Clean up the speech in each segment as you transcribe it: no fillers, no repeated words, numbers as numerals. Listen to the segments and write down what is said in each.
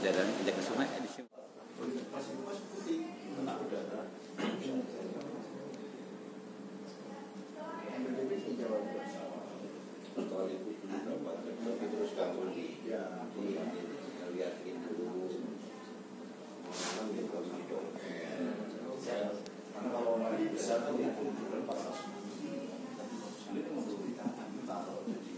jalan injak ke sungai di sini. Terus kamu lihatin dulu karena kalau lagi besar kan itu pas sulit untuk ditahan taruh jadi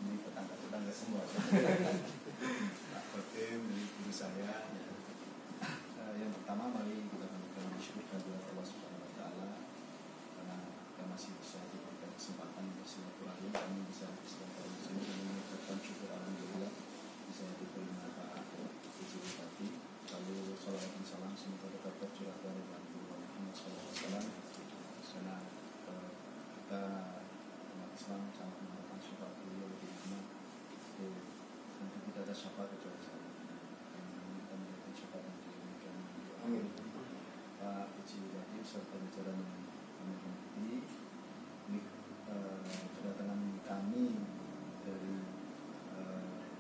ini tetangga semua. Pak Kotim, guru saya. Yang pertama mari kita mengucapkan syukur kepada Allah Subhanahu Wa Taala karena kita masih bisa diberikan kesempatan bersilaturahmi, kami bisa bersilaturahmi di sini dan mengucapkan syukur alhamdulillah bisa diterima Pak Haji Bupati. Lalu salawat dan salam semoga tetap tercurah dari Nabi Muhammad SAW. Karena kita umat Islam sangat mengharapkan syafaat beliau di mana tentu tidak ada syafaat kecuali saya. Kita memberikan syafaat yang diberikan. Amin. Pak Haji Bupati serta jajaran yang kami hormati, ini kedatangan kami dari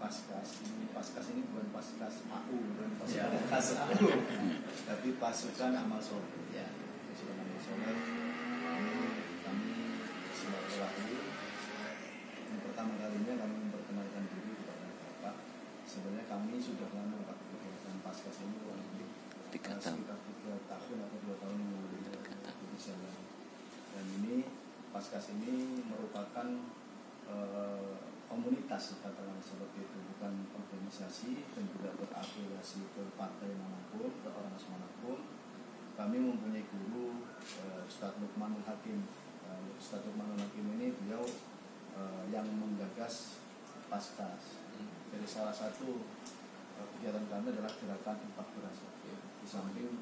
Paskas ini bukan Paskas AU, bukan Paskas AU, tapi pasukan amal soleh. Ya, pasukan amal soleh. Kami silaturahmi. Yang pertama kalinya kami memperkenalkan diri kepada Bapak. Sebenarnya kami sudah lama Pak kegiatan Paskas ini kurang lebih sekitar 3 tahun atau 2 tahun yang lalu di sana. Dan ini Paskas ini merupakan komunitas katakan seperti itu, bukan organisasi dan tidak berafiliasi ke partai manapun, ke orang manapun. Kami mempunyai guru Ustadz Luqmanul Hakim. Ustadz Luqmanul Hakim ini beliau yang menggagas Paskas. Jadi salah satu kegiatan kami adalah gerakan infak beras. Di samping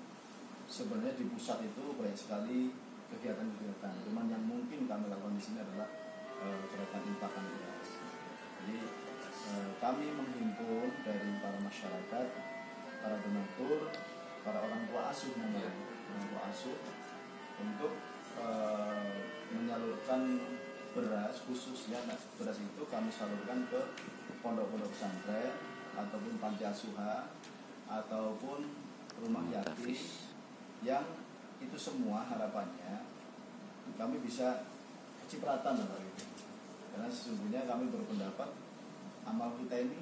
sebenarnya di pusat itu banyak sekali kegiatan-kegiatan. Cuman yang mungkin kami lakukan di sini adalah gerakan infakan beras. Jadi kami menghimpun dari para masyarakat, para donatur, para orang tua asuh namanya, orang tua asuh untuk menyalurkan beras khususnya. Beras itu kami salurkan ke pondok-pondok pesantren ataupun panti asuhan ataupun rumah yatim, yang itu semua harapannya kami bisa kecipratan lah gitu. Karena sesungguhnya kami berpendapat amal kita ini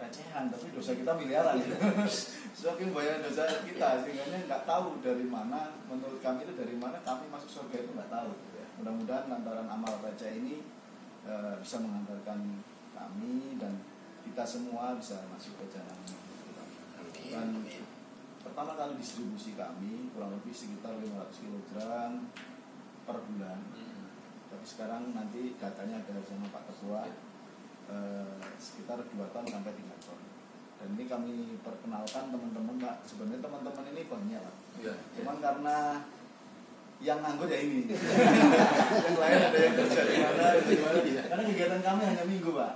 recehan, tapi dosa kita miliaran gitu. Semakin banyak dosa kita sehingga nggak tahu dari mana, menurut kami itu dari mana kami masuk surga itu nggak tahu. Mudah-mudahan lantaran amal receh ini bisa menghantarkan kami dan kita semua bisa masuk ke jalan. Dan pertama kali distribusi kami kurang lebih sekitar 500 kg per bulan. Tapi sekarang nanti datanya ada sama Pak Ketua, sekitar 2 ton sampai 3 ton. Dan ini kami perkenalkan teman-teman Pak. Sebenarnya teman-teman ini banyak Pak. Ya, cuman karena yang nganggur ya ini. Yang lain ada yang kerja di mana. Karena kegiatan kami hanya minggu Pak.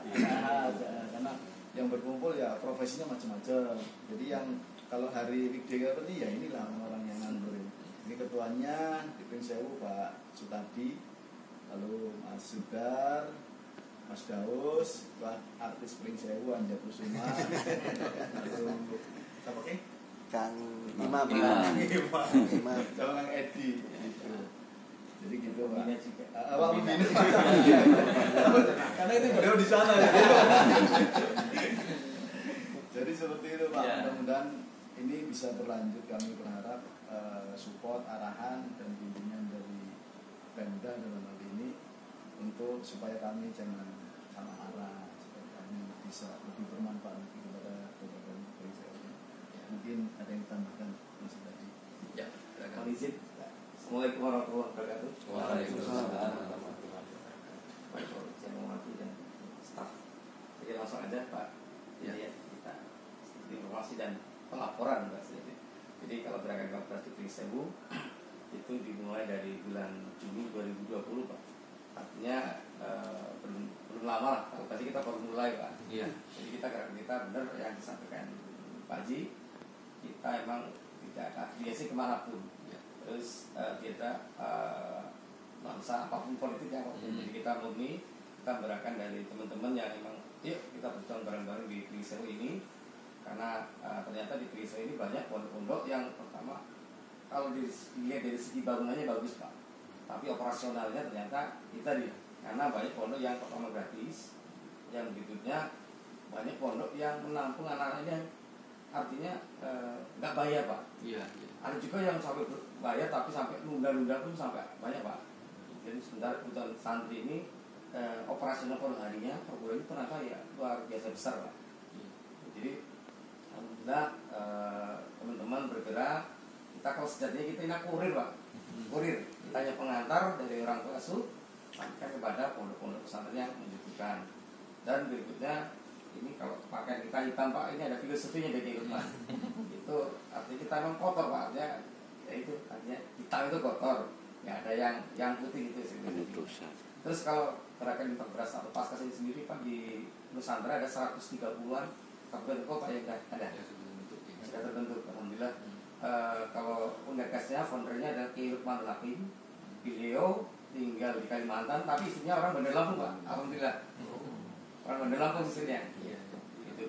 Karena yang berkumpul ya profesinya macam-macam. Jadi yang kalau hari weekday ini ya inilah orang yang nganggur ini. Ini ketuanya di Pringsewu Pak Sutadi, lalu Mas Sudar, Mas Daus, Pak artis Pringsewu Anja Kusuma, lalu siapa ke? Kang Imam, sama Kang Edi. Gitu. Jadi gitu Pak. Awal minum. Karena itu beliau di sana. Jadi seperti itu Pak. Mudah-mudahan ini bisa berlanjut. Kami berharap support, arahan dan bimbingan dari Pemda dalam hal ini untuk supaya kami jangan salah arah, supaya kami bisa lebih bermanfaat lagi kepada Pringsewu. Mungkin ada yang tambahkan masih tadi. Ya, silakan. Izin. Assalamualaikum warahmatullahi wabarakatuh. Waalaikumsalam. Baik, saya menghormati dan staf. Jadi langsung aja Pak. Jadi kita informasi dan pelaporan Pak. Jadi kalau gerakan Kampus di Pringsewu itu dimulai dari bulan Juni 2020 Pak. Artinya belum lama lah. Kalau tadi kita baru mulai Pak. Iya. Jadi kita benar yang disampaikan Pak Haji, kita emang tidak afiliasi kemanapun. Terus kita bangsa apapun politiknya apapun. Jadi kita murni kita berangkat dari teman-teman yang memang yuk kita berjuang bareng-bareng di Prisewu ini, karena ternyata di Prisewu ini banyak pondok-pondok yang pertama kalau dilihat dari segi bangunannya bagus Pak, tapi operasionalnya ternyata kita di karena banyak pondok yang pertama gratis, yang berikutnya banyak pondok yang menampung anak-anaknya, artinya nggak bayar Pak. Iya. Ada juga yang sampai bayar tapi sampai nunda-nunda pun sampai banyak Pak. Jadi sebentar kebutuhan santri ini operasional per harinya per bulan itu ternyata ya luar biasa besar Pak. Jadi alhamdulillah teman-teman bergerak. Kita kalau sejatinya kita ini kurir Pak, kurir. Kita hanya pengantar dari orang tua asuh sampai kepada pondok-pondok pesantren yang menunjukkan. Dan berikutnya ini kalau pakaian kita hitam Pak, ini ada filosofinya dari Pak. Itu artinya kita memang kotor Pak, artinya ya itu artinya hitam itu kotor, nggak ada yang putih itu sebenarnya. Terus kalau gerakan infak beras atau paskas ini sendiri Pak di Nusantara ada 130-an kabupaten kota yang ada sudah terbentuk alhamdulillah. Kalau undekasnya foundernya ada Ki Lukman Hakim, beliau tinggal di Kalimantan tapi istrinya orang Bandar Lampung Pak, alhamdulillah. Orang Bandar Lampung istrinya. Itu.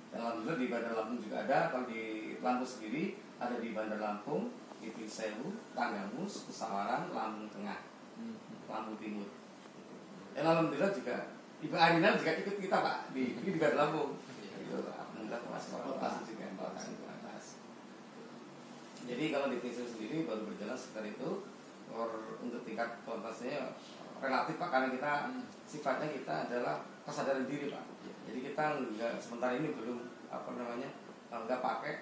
Dan alhamdulillah di Bandar Lampung juga ada. Kalau di Lampung sendiri ada di Bandar Lampung, di Prisewu, Tanggamus, Pesawaran, Lampung Tengah, Lampung Timur. Dan alhamdulillah juga Ibu Arina juga ikut kita Pak di Bandar Lampung. Itu alhamdulillah termasuk orang juga yang bahkan itu atas. Jadi kalau di Prisewu sendiri baru berjalan sekitar itu. Untuk tingkat kualitasnya relatif Pak, karena kita sifatnya kita adalah kesadaran diri Pak. Jadi kita nggak sementara ini belum nggak pakai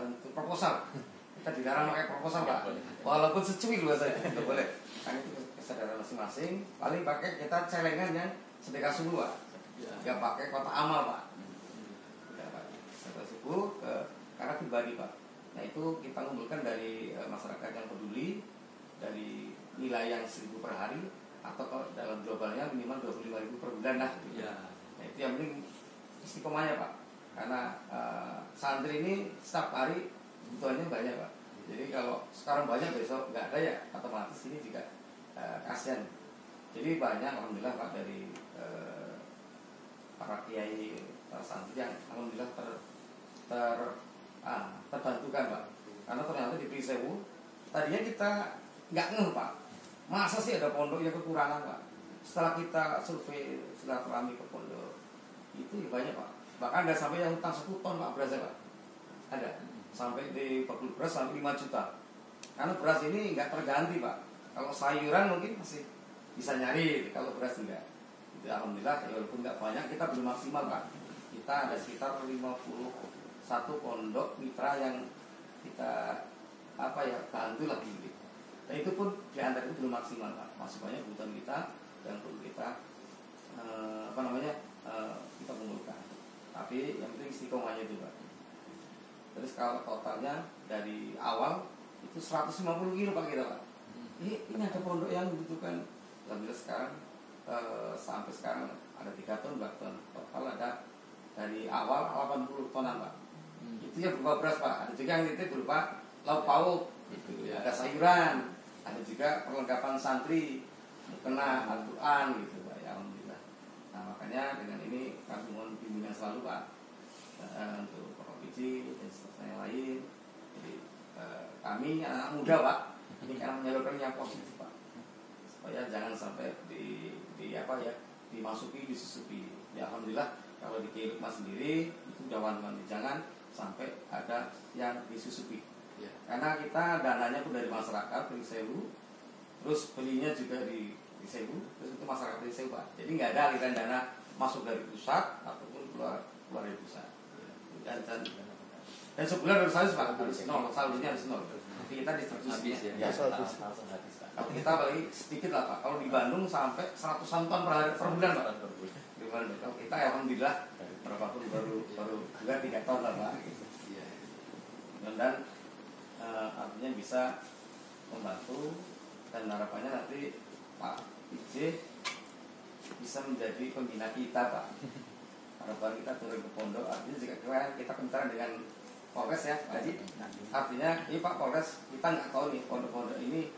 untuk proposal. Kita dilarang pakai proposal Pak. Walaupun secuil bahasanya nggak boleh. Kan itu kesadaran masing-masing. Paling pakai kita celengan yang sedekah subuh Pak. Nggak pakai kotak amal Pak. Nggak pakai sedekah subuh karena pribadi Pak. Nah itu kita ngumpulkan dari masyarakat yang peduli, dari nilai yang 1.000 per hari, atau kalau dalam globalnya minimal 25.000 per bulan lah. Ya. Nah itu yang penting istiqomahnya Pak, karena santri ini setiap hari kebutuhannya banyak Pak. Jadi kalau sekarang banyak besok nggak ada ya otomatis ini juga kasihan. Jadi banyak alhamdulillah Pak dari para kiai, para santri yang alhamdulillah terbantukan Pak, karena ternyata di Prisewu tadinya kita nggak ngeh Pak, masa sih ada pondok yang kekurangan Pak. Setelah kita survei silaturahmi ke pondok itu ya banyak Pak, bahkan ada sampai yang utang 1 ton Pak berasnya Pak, ada sampai di 40 beras sampai 5 juta, karena beras ini nggak terganti Pak. Kalau sayuran mungkin masih bisa nyari, kalau beras enggak. Itu alhamdulillah walaupun nggak banyak kita belum maksimal Pak. Kita ada sekitar 51 pondok mitra yang kita bantu lagi gitu. Dan itu pun di antara itu belum maksimal Pak. Masih banyak kebutuhan kita yang perlu kita kita kumpulkan. Tapi yang penting istiqomahnya itu Pak. Terus kalau totalnya dari awal itu 150 kilo Pak kita Pak. Ini ada pondok yang membutuhkan, alhamdulillah sekarang sampai sekarang ada 3 ton, 2 ton. Total ada dari awal 80 tonan Pak. Itu yang berupa beras Pak. Ada juga yang itu berupa lauk pauk, ada sayuran, ada juga perlengkapan santri, mukena, Al-Quran gitu Pak. Ya alhamdulillah. Nah makanya dengan ini kami mohon bimbingan selalu Pak untuk Bapak Biji dan seterusnya yang lain. Jadi kami anak muda Pak, ini kan menyalurkan yang positif Pak, supaya jangan sampai dimasuki, disusupi. Ya alhamdulillah kalau di Kirikma sendiri itu jawan-jawan, jangan sampai ada yang disusupi. Ya. Karena kita dananya pun dari masyarakat Prisewu, terus belinya juga di Prisewu, terus itu masyarakat Prisewu Pak. Jadi nggak ada aliran dana masuk dari pusat ataupun keluar dari pusat. Dan sebulan harus habis Pak, harus nol, saldonya harus nol. Tapi kita distribusi habis ya. Langsung habis. Kalau kita bagi sedikit lah Pak. Kalau di Bandung sampai 100-an ton per bulan Pak. Di Bandung. Kalau kita alhamdulillah berapa pun baru 2-3 ton lah Pak. Dan artinya bisa membantu, dan harapannya nanti Pak IJ bisa menjadi pembina kita Pak. Harapan kita turun ke pondok, artinya jika kita kemitraan dengan Polres ya Pak Haji. Artinya ini Pak Polres, kita nggak tahu nih pondok-pondok ini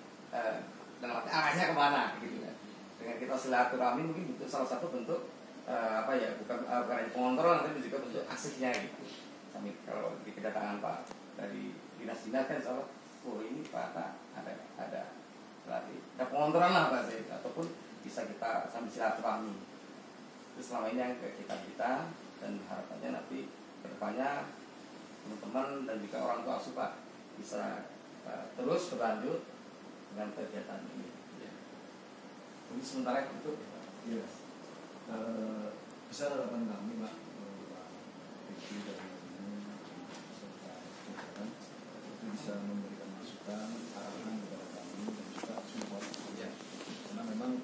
dalam arti arahnya kemana gitu ya. dengan kita silaturahmi mungkin itu salah satu bentuk bukan hanya pengontrolan tapi juga bentuk asihnya gitu. Sambil kalau di kedatangan Pak dari dinas-dinas kan soal ini Pak ada berarti ada pengontrolan lah bahasa ataupun bisa kita sambil silaturahmi. Itu selama ini yang kita dan harapannya nanti kedepannya teman-teman dan juga orang tua asuh Pak bisa terus berlanjut dengan kegiatan ini. Ini sementara itu Iya. Besar harapan kami Pak, Riki dari ini serta jajaran itu bisa memberikan masukan, arahan kepada kami dan juga support. Ya. Karena memang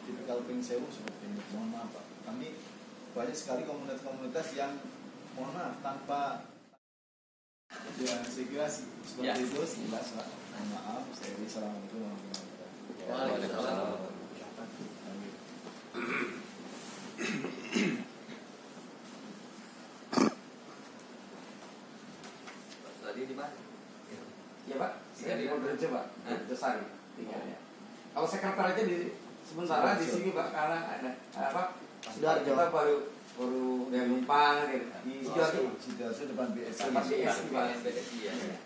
tipikal Pring Sewu seperti ini. Mohon maaf Pak, kami banyak sekali komunitas-komunitas yang mohon maaf tanpa ya saya kira seperti itu sekilas Pak. Mohon maaf, saya Assalamualaikum warahmatullahi wabarakatuh. Waalaikumsalam. tadi di mana? Ya Pak, saya di Pondok Pak, Sari tinggalnya. Kalau sekretar aja di sementara di sini Pak, karena ada Sidoarjo. kita baru dari numpang di Sidoarjo. Sidoarjo depan BSI. Depan BSI Pak. ya.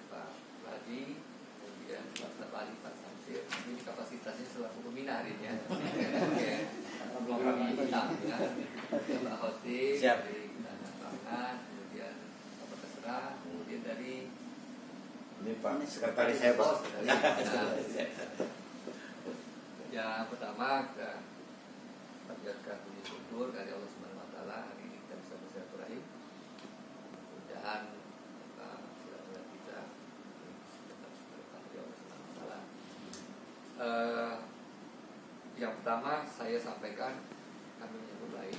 Pak Ladi, kemudian Pak Sabali, Pak Samsir, ini kapasitasnya selaku pembina hari ini ya. Kami hitam ya, Pak Hoti, dari Pangan, kemudian Pak Terserah, kemudian dari Ini Pak Sekretaris saya Pak. Yang pertama kita panjatkan puji syukur dari Allah Subhanahu Wa Taala hari ini kita bisa bersilaturahim. Mudah-mudahan silaturahmi kita tetap berkah dari Allah Subhanahu Wa Taala. Yang pertama saya sampaikan kami menyambut baik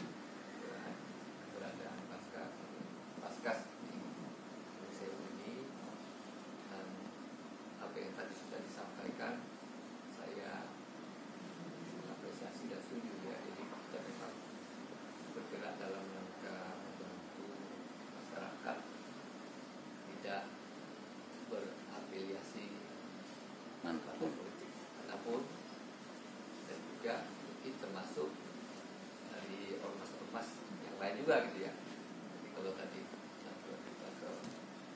keberadaan Paskas di Sewu ini, dan apa yang tadi sudah disampaikan saya apresiasi dan setuju ya. Jadi kita memang bergerak dalam rangka membantu masyarakat, tidak berafiliasi partai politik manapun, dan juga mungkin termasuk dari ormas-ormas yang lain juga gitu ya. Jadi kalau tadi kita ke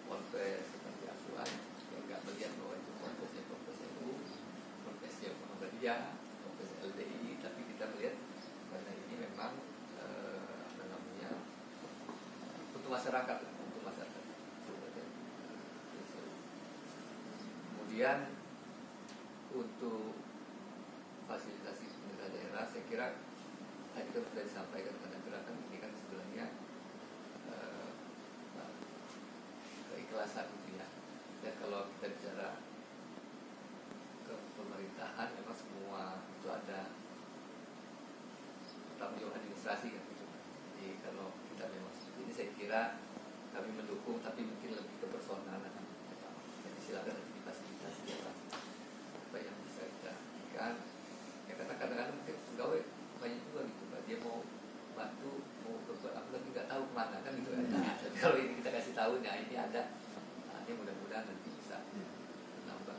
Ponpes seperti asuhan yang nggak melihat bahwa itu Ponpesnya Ponpes NU, Ponpesnya Muhammadiyah, Ponpes LDI, tapi kita melihat karena ini memang untuk masyarakat, Kemudian untuk fasilitasi pemerintah daerah, saya kira tadi kan sudah disampaikan pada gerakan ini kan sebenarnya keikhlasan gitu ya. Dan kalau kita bicara ke pemerintahan, memang semua itu ada tanggung jawab administrasi kan gitu. Jadi kalau kita memang seperti ini, saya kira kami mendukung, tapi mungkin lebih ke personalan. Jadi silakan nanti difasilitasi apa yang bisa kita berikan. Ya karena kadang-kadang mungkin pegawai banyak juga gitu Pak, dia mau bantu, mau berbuat apa tapi nggak tahu kemana kan gitu kan. Nah, kalau ini kita kasih tahu, nah ini ada, nah, ini mudah-mudahan nanti bisa menambah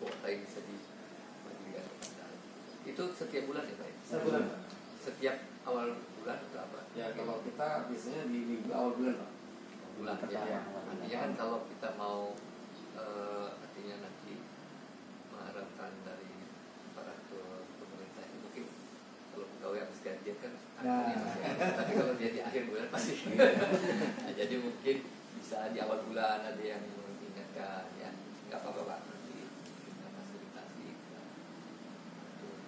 kuota yang bisa diberikan kepada. Itu setiap bulan ya Pak? Setiap bulan. Setiap awal bulan atau apa? Ya kalau kita biasanya di minggu awal bulan Pak. Bulan ya. Artinya kan kalau kita mau artinya nanti mengharapkan dari para pemerintah itu mungkin kalau pegawai habis gajian kan akhirnya masih ada. Tapi kalau dia di akhir bulan pasti nah, jadi mungkin bisa di awal bulan ada yang mengingatkan ya, nggak apa-apa Pak, nanti kita fasilitasi untuk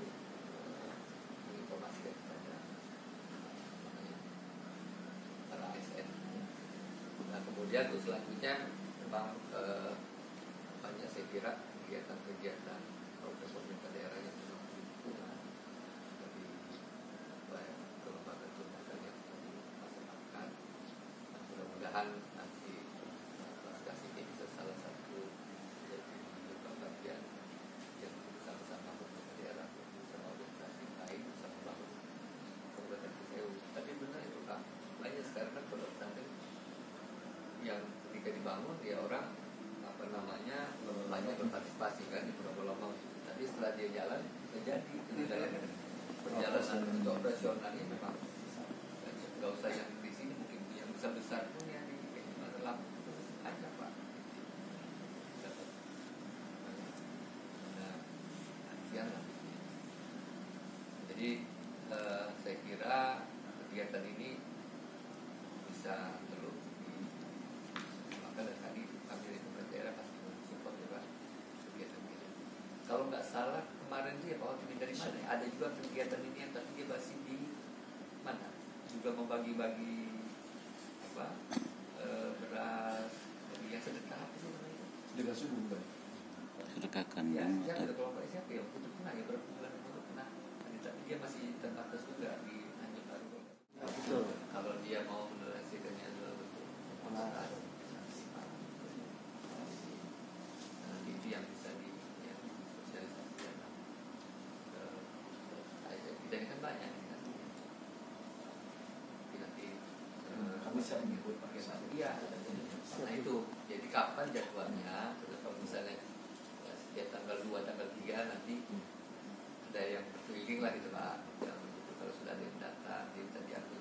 menginformasikan kepada para ASN. Nah kemudian untuk selanjutnya memang banyak saya kira kegiatan-kegiatan pemerintah daerah yang memang didukung dari kelembagaan yang dilaksanakan. Nah, mudah-mudahan nanti Paskas ini bisa salah satu kan. Jadi saya kira kegiatan ini bisa terus dilakukan, dan tadi kami dari pemerintah daerah pasti mensupport juga kegiatan ini. Kalau nggak salah kemarin dia Pak Wakil dari mana? Ada juga kegiatan ini yang tapi dia masih di mana? Juga membagi-bagi apa beras, yang sedekah apa sih namanya? Sedekah subuh kan? Sedekahkan. Ya, yang ada kelompok siapa ya? Itu pernah ya berapa bulan itu pernah. Tapi dia masih terbatas juga di Tanjung Baru. Betul. Kalau dia mau menelasikannya dalam bentuk konsultasi, nanti itu yang bisa disosialisasikan. Kita ini kan banyak kan. Tapi nanti Kami siap mengikut pakai satu. iya. Nah itu, jadi kapan jadwalnya? Kalau misalnya setiap tanggal 2, tanggal 3 nanti ada yang berkeliling lah gitu Pak. Yang itu kalau sudah ada yang datang, dia bisa diambil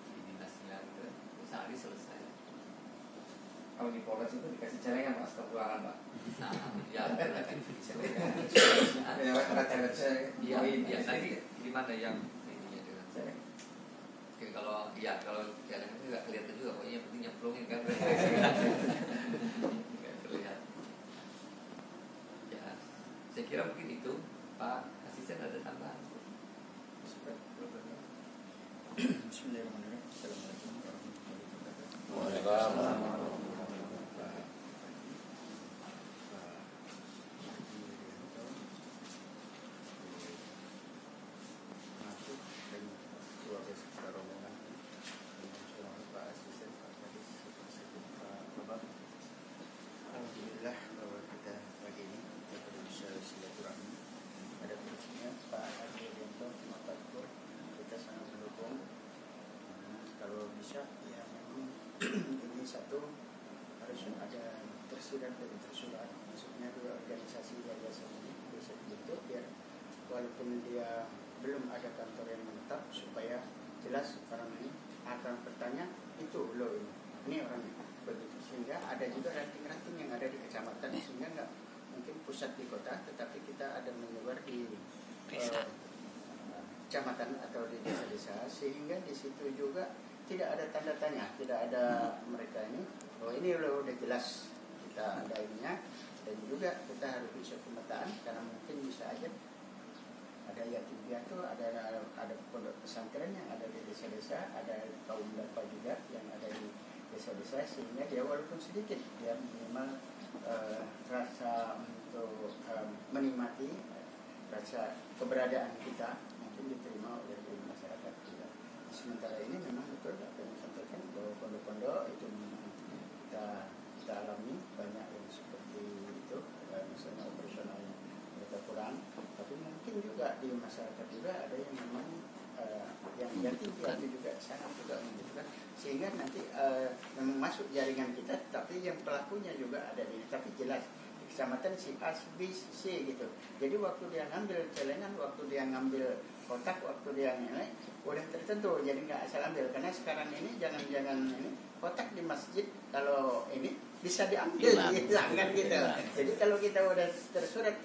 di dinasnya gitu. Sehari selesai. Kalau di Polres itu dikasih celengan Pak, setelah pulangan Pak. Nah, ya kan diselenggak. Ya, receh-receh. Iya, nanti di mana yang ininya dengan saya? Mungkin kalau jalan itu nggak kelihatan juga, pokoknya yang penting nyemplungin kan. Nggak terlihat. Ya, saya kira mungkin itu Pak Asisten ada tambahan. Bismillahirrahmanirrahim. Assalamualaikum warahmatullahi wabarakatuh. Waalaikumsalam. Masuk dan keluarga sekitar rombongan. Selamat Pak Asisten, Pak Kadis, Pak Babak. Alhamdulillah bahwa kita pagi ini kita bisa silaturahmi. Pada prinsipnya Pak Adi Yanto, Pak Kur, kita sangat mendukung. Kalau bisa ya memang ini satu harus ada tersurat dari tersurat, maksudnya dua organisasi yayasan ini bisa dibentuk biar walaupun dia belum ada kantor yang menetap supaya jelas orang ini akan bertanya itu loh ini orangnya begitu, sehingga ada juga ranting-ranting yang ada di kecamatan sehingga nggak mungkin pusat di kota tetapi kita ada menyebar di kecamatan atau di desa-desa sehingga di situ juga tidak ada tanda tanya, tidak ada mereka ini oh ini loh udah jelas kita ada ininya, dan juga kita harus bisa pemetaan karena mungkin bisa aja ada yatim piatu, ada pondok pesantren yang ada di desa-desa, ada kaum duafa juga yang ada di desa-desa sehingga dia walaupun sedikit dia minimal rasa untuk menikmati rasa keberadaan kita mungkin diterima oleh masyarakat kita. Sementara ini memang betul apa yang disampaikan bahwa pondok-pondok itu memang kita alami banyak yang seperti itu, misalnya operasional mereka kurang, tapi mungkin juga di masyarakat juga ada yang memang yang yatim piatu juga sangat juga membutuhkan sehingga nanti memang masuk jaringan kita, tapi yang pelakunya juga ada di tapi jelas di kecamatan si A, si B, si C gitu. Jadi waktu dia ngambil celengan, waktu dia ngambil kotak, waktu dia nilai udah tertentu, jadi nggak asal ambil karena sekarang ini jangan ini kotak di masjid kalau ini bisa diambil gitu kan gitu. Jadi kalau kita udah tersurat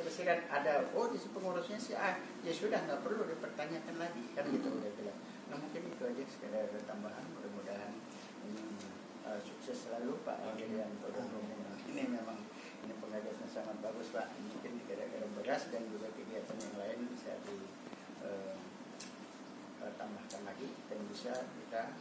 ada di pengurusnya si A ya sudah nggak perlu dipertanyakan lagi kan gitu udah jelas. Nah mungkin itu aja sekedar tambahan, mudah-mudahan ini sukses selalu Pak Adrian rombongan ini memang ini pengajaran sangat bagus Pak, mungkin gara-gara beras dan juga kegiatan yang lain bisa tambahkan lagi dan bisa kita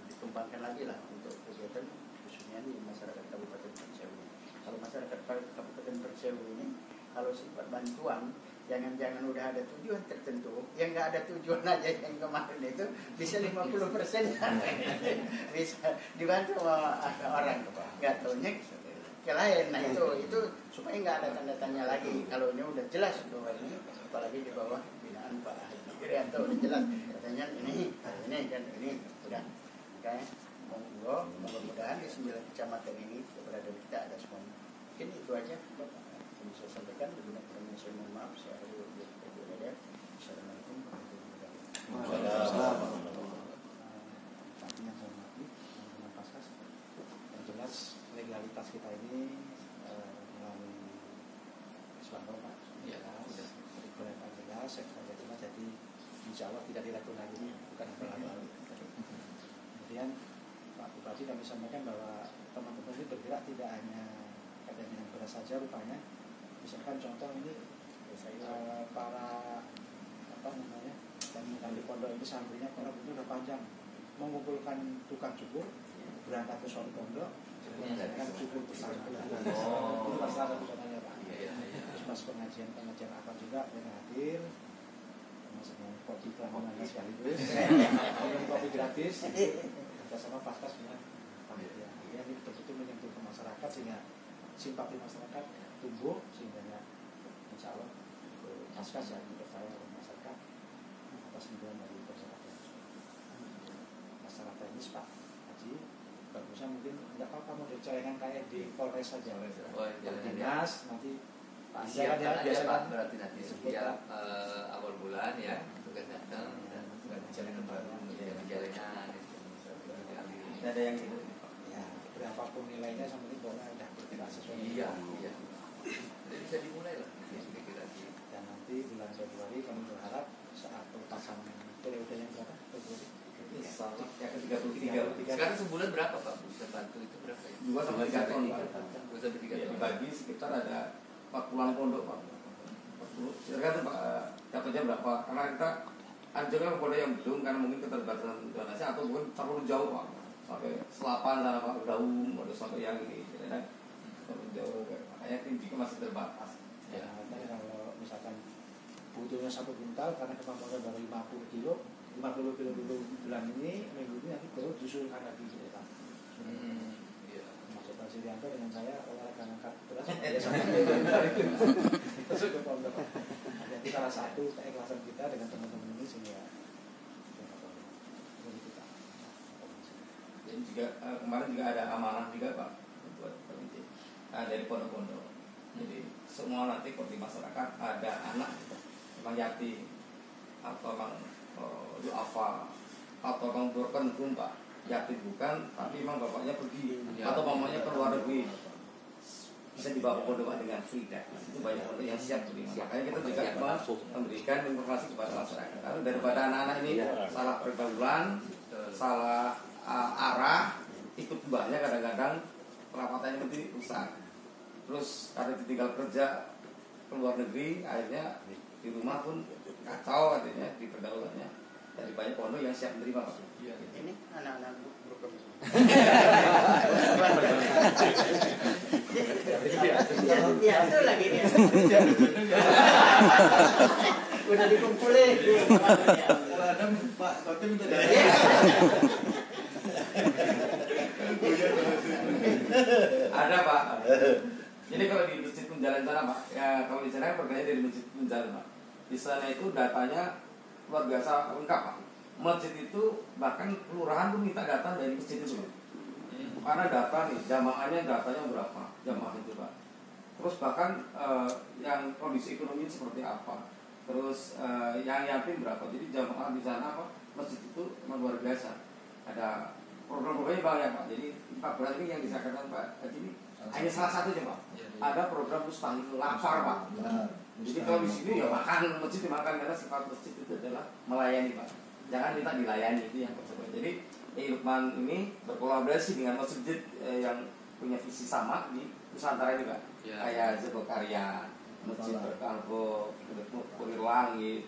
dikembangkan lagi lah untuk kegiatan khususnya di masyarakat Kabupaten Persewu. Kalau masyarakat Kabupaten Persewu ini kalau sifat bantuan jangan-jangan udah ada tujuan tertentu, yang nggak ada tujuan aja yang kemarin itu bisa 50% bisa dibantu sama orang nggak taunya ke lain. Nah itu supaya nggak ada tanda tanya lagi. Kalau ini udah jelas bahwa ini apalagi di bawah binaan Pak Irianto udah jelas katanya ini dan ini udah kayak monggo mudah-mudahan di 9 kecamatan ini keberadaan kita ada semua. Mungkin itu aja Bapak yang bisa sampaikan. Dengan saya mohon maaf saya harus berdoa. Assalamualaikum warahmatullahi wabarakatuh. Artinya saya mati dengan pasas. Yang jelas legalitas kita ini melalui Islam Pak. Ya, sudah. insya Allah tidak diragukan lagi, bukan abal-abal. Kemudian Pak Bupati kami sampaikan bahwa teman-teman ini bergerak tidak hanya kaitan dengan beras saja rupanya. Misalkan contoh ini para apa namanya dan di pondok ini santrinya karena itu udah panjang mengumpulkan tukang cukur berangkat ke suatu pondok mengajarkan cukur bersama. Itu masalah satu contohnya Pak. Pas pengajian apa juga yang hadir maksudnya kopi kelamaan sekaligus kopi gratis kita sama paskas ya ini betul-betul menyentuh ke masyarakat sehingga simpati masyarakat tumbuh sehingga insya Allah paskas ya dipercaya oleh masyarakat atas himbawan dari masyarakat ini Pak Haji bagusnya mungkin nggak apa-apa mau dicairkan kayak di Polres saja dinas nanti siapkan aja Pak, berarti nanti setiap awal bulan ya tugas datang dan jalanan baru menjadi jalanan ada yang gitu ya berapapun nilainya sama ini boleh udah bergerak sesuai iya jadi bisa dimulai lah kira-kira. Dan nanti bulan Februari kami berharap saat pasang periode yang berapa Februari yang ke-33. Sekarang sebulan berapa Pak bisa bantu itu berapa ya? 2 sampai 3 ton Pak. 2 sampai 3 ton dibagi sekitar ada 40-an pondok Pak. 40. Tergantung Pak dapatnya berapa. Karena kita anjurkan pondok yang belum karena mungkin keterbatasan donasi atau mungkin terlalu jauh Pak. Sampai Selapan sana Pak, Daum, ada sampai yang ini. Terlalu jauh makanya tim juga masih terbatas. Ya, kalau misalkan butuhnya 1 kuntal karena kemampuan baru 50 kilo dulu bulan ini, minggu ini nanti baru disusulkan lagi gitu Pak. Maksud Pak Sirianto dengan saya olahraga angkat beras masuk ke pondok. Jadi salah satu keikhlasan kita dengan teman-teman ini sehingga Dan juga kemarin juga ada amanah juga Pak buat pendidik dari pondok-pondok. Jadi semua nanti kalau di masyarakat ada anak memang yatim atau memang duafa atau memang broken home Pak, yatim bukan tapi memang bapaknya pergi atau mamanya ke luar negeri bisa dibawa ke pondok dengan free deh. Itu banyak pondok yang siap tuh. Makanya kita juga memberikan informasi kepada masyarakat. Lalu daripada anak-anak ini salah pergaulan, salah arah, ikut mbahnya kadang-kadang perawatannya nanti rusak. Terus karena ditinggal kerja ke luar negeri, akhirnya di rumah pun kacau artinya di pergaulannya. Dari banyak pondok yang siap menerima Pak. Ini anak-anak broken. Ya itu lagi nih. Udah dikumpulin. Kalau ada Pak Kotim minta Ada Pak. Jadi kalau di Masjid Punjalan sana Pak, ya kalau di sana perganya dari Masjid Punjalan Pak. Di sana itu datanya luar biasa lengkap Pak. Masjid itu bahkan kelurahan pun minta data dari masjid itu. Karena data nih, jamaahnya datanya berapa, jamaah itu Pak. Terus bahkan yang kondisi ekonomi seperti apa. Terus yang yatim berapa. Jadi jamaah di sana Pak, masjid itu memang luar biasa. Ada program-programnya banyak Pak. Jadi 14 ini yang disahkan Pak Haji ini hanya salah satunya Pak. Ada program mustahil lapar Pak. Jadi kalau di sini ya makan, masjid dimakan karena sifat masjid itu adalah melayani Pak. Jangan minta dilayani, itu yang pertama. Jadi Lukman ini berkolaborasi dengan masjid yang punya visi sama di Nusantara ini Pak. Kayak Jogjakarta, Masjid Berkalbo, Kurir Langit,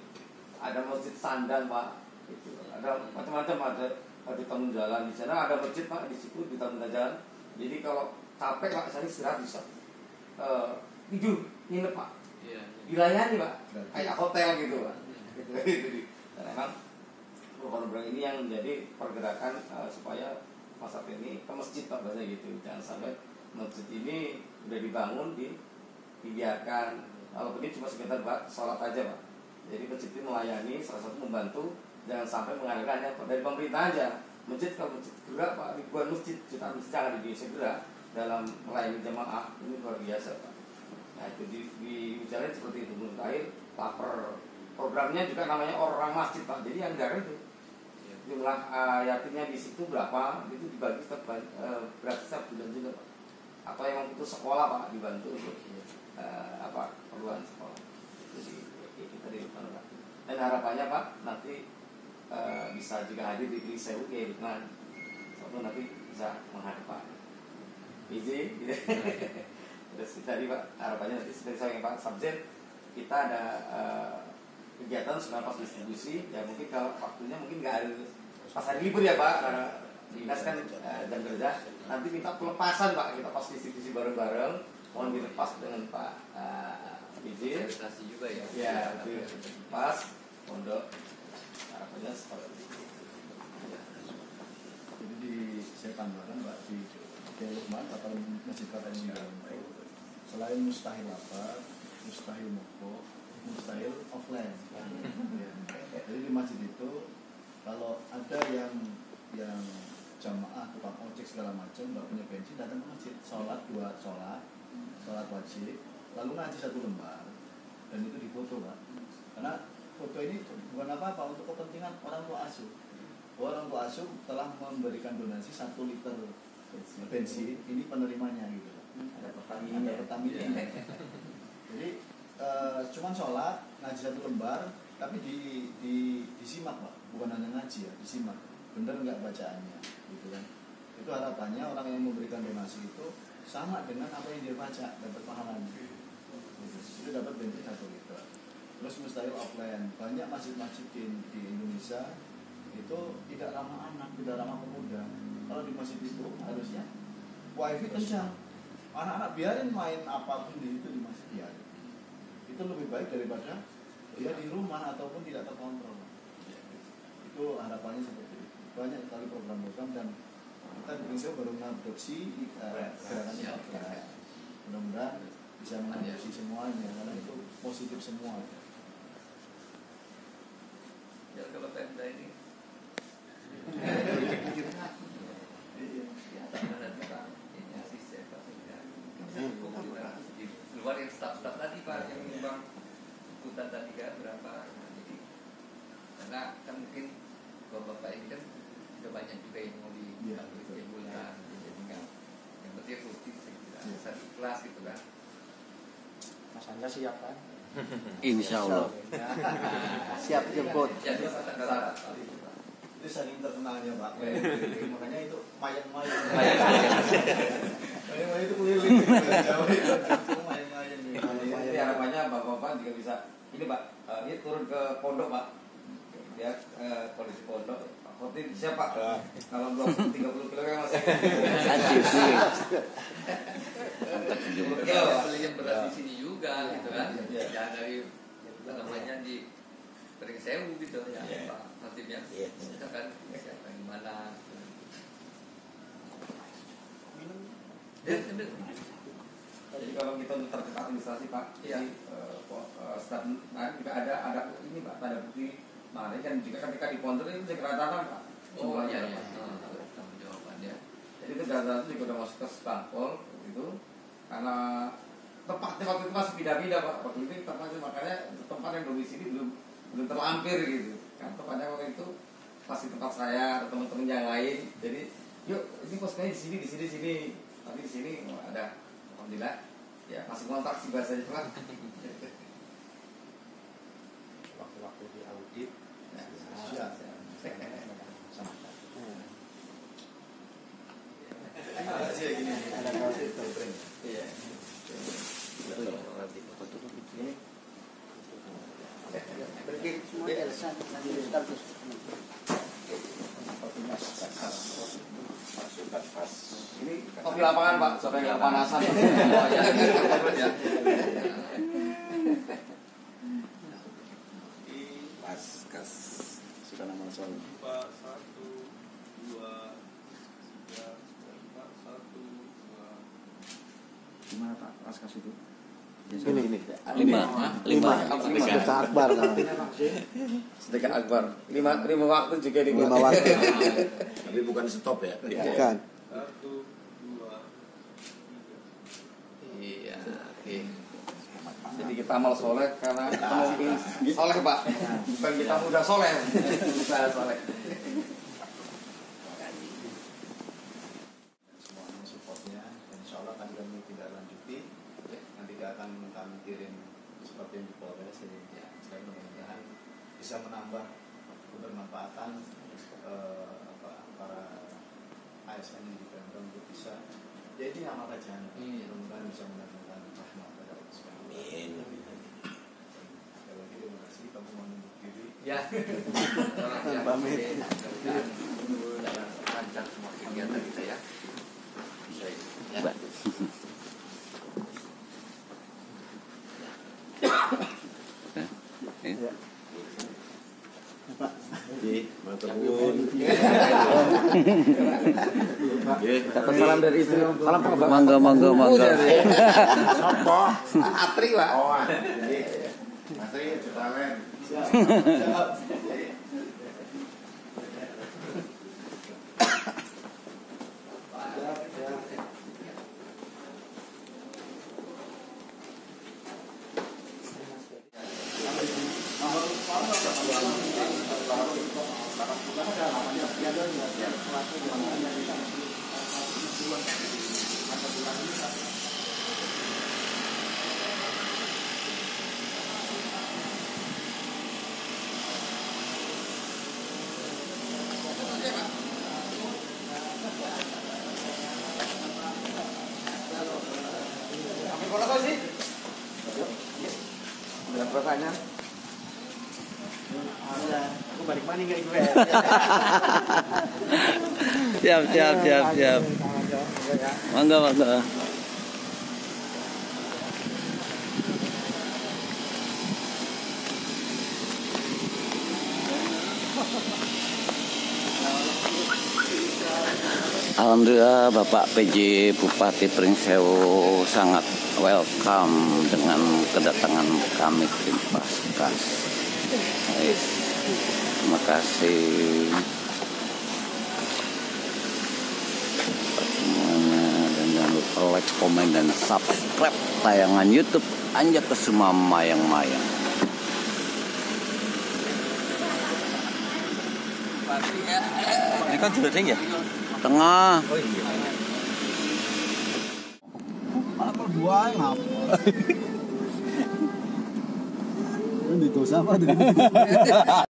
ada Masjid Sandang Pak. Gitu. Ada macam-macam, ada taman jalan di sana, ada masjid Pak di situ di taman jalan. Jadi kalau capek Pak, saya istirahat bisa tidur, nginep Pak. Dilayani Pak, kayak hotel gitu Pak. Gitu. Dan memang program ini yang menjadi pergerakan supaya masyarakat ini ke masjid Pak bahasa gitu. Jangan sampai masjid ini udah dibangun dibiarkan, walaupun ini cuma sekitar sholat aja Pak. Jadi masjid ini melayani, salah satu membantu, jangan sampai mengandalkan dari pemerintah aja. Masjid kalau masjid gerak Pak, ribuan masjid, jutaan masjid yang ada di Indonesia gerak dalam melayani jamaah, ini luar biasa Pak. Nah itu di jalan seperti itu, menurut air, lapar. Programnya juga namanya orang masjid Pak, jadi yang darah itu jumlah yatimnya di situ berapa, itu dibagi gratis setiap bulan juga Pak. Atau yang putus sekolah Pak, dibantu untuk perluan sekolah. Jadi kita di Pak. Dan harapannya Pak, nanti bisa juga hadir di Klise UK kan, suatu nanti bisa menghadap Pak PJ gitu. Terus tadi Pak harapannya nanti seperti saya Pak Sabjen, kita ada kegiatan sudah pas distribusi ya, mungkin kalau waktunya mungkin nggak harus pas hari libur ya Pak, karena dinas kan jam kerja, nanti minta pelepasan Pak, kita pas distribusi bareng-bareng, mohon dilepas dengan Pak PJ juga ya. ya, pas pondok harapannya seperti itu. Jadi saya tambahkan Mbak di Lukman atau Masjid Kartani selain mustahil apa, mustahil moko, mustahil offline. Ya. Jadi di masjid itu kalau ada yang jamaah tukang ojek segala macam nggak punya bensin, datang ke masjid, sholat wajib, lalu ngaji 1 lembar, dan itu difoto Pak. Karena foto ini bukan apa-apa, untuk kepentingan orang tua asuh. Orang tua asuh telah memberikan donasi 1 liter bensin, ini penerimanya gitu. Ada Pertamina. Jadi cuman sholat, ngaji 1 lembar, tapi disimak Pak, bukan hanya ngaji ya, disimak. Bener nggak bacaannya, gitu kan? Itu harapannya orang yang memberikan donasi itu sama dengan apa yang dia baca, dapat pahalanya. Gitu. Itu dapat bensin 1 liter. Terus mustahil offline, banyak masjid-masjid di Indonesia itu tidak ramah anak, tidak ramah pemuda. Kalau di masjid itu harusnya wifi kencang, anak-anak biarin main apapun di masjid biarin. Itu lebih baik daripada dia di rumah ataupun tidak terkontrol. Itu harapannya seperti itu. Banyak sekali program-program, dan kita di Indonesia baru mengadopsi gerakan ini. Mudah-mudahan bisa mengadopsi semuanya, karena itu positif semua. Ya kalau Pemda ini ini asisten Pak di luar yang staff-staff tadi Pak yang menyumbang ikutan tadi kan berapa, jadi karena kan mungkin kalau Bapak ini kan sudah banyak juga yang mau dibantu setiap bulan, jadi kan yang penting rutin saya ikhlas gitu kan. Mas Anda siap kan? Insya Allah. Siap jemput. Jadi kata-kata Itu saking terkenalnya Pak. Makanya itu mayang-mayang. Mayang-mayang itu keliling. Jawa itu mayang-mayang. Jadi harapannya Bapak-bapak juga bisa ini Pak, ini turun ke pondok Pak, ya kondisi pondok. Pak Khotin siap Pak, kalau belum 30 kilo kan masih. beli yang berat di sini juga gitu kan, ya dari apa namanya di Pering Sewu gitu ya Pak Khatib ya, kita kan siapa yang mana. Jadi kalau kita untuk terkait administrasi Pak, jadi staf juga ada ini Pak, tanda bukti kemarin kan juga ketika di pondok itu sekretariat Pak. Oh iya tanggung jawabannya. Jadi itu data itu juga udah masuk ke Spakpol gitu, karena tempatnya waktu itu masih pindah-pindah Pak. Waktu itu tempatnya, makanya tempat yang domisili belum terlampir gitu. Kan tempatnya waktu itu pasti tempat saya atau teman-teman yang lain. Jadi yuk ini posnya di sini. Tapi di sini ada, alhamdulillah ya masih kontrak sih bahasanya Pak. Waktu-waktu di audit Siap. Ada audit tuh. Iya. Berdiri semua alasan nanti status. Ini kopi lapangan Pak, supaya nggak panasan. Pas kas. Sudah nama soal. 1, 2, 3, 4, 1, 2. Gimana Pak Paskas itu? Ini. 5 sedekah akbar kan. Sedekah akbar. 5 waktu juga di 5 waktu. Tapi bukan stop ya. Bukan. 1, 2, 3. Iya, oke. Jadi kita amal soleh karena kita mau soleh Pak, bukan kita mudah soleh, kita soleh. Semuanya supportnya, dan insya Allah akan kami tidak lanjuti. Nanti akan kami kirim seperti yang di Polres. Jadi saya mudah-mudahan bisa menambah kebermanfaatan para ASN yang di Pemda untuk bisa, ya ini amal kajian, mudah-mudahan bisa mendatangkan rahmat pada Allah sekalian. Amin. Sekali lagi terima kasih kamu mau undur diri. Ya. Pamit. Dan dalam lancar semua kegiatan kita ya. Bisa ya. Dapat salam dari istri. Salam Pak. Mangga. Sopo? Atri, Pak. Oh, Atri, Cutalen. Berapanya? Aku balik mana enggak gue? Siap. Mangga. Alhamdulillah Bapak PJ Bupati Pringsewu sangat welcome dengan kedatangan kami tim Paskas. Terima kasih semuanya, dan jangan lupa like, komen, dan subscribe tayangan YouTube Anja Kesuma Mayang-Mayang. Ini kan syuting ya? Tengah. Oh iya. Apa buah ngapa? Ini dosa apa?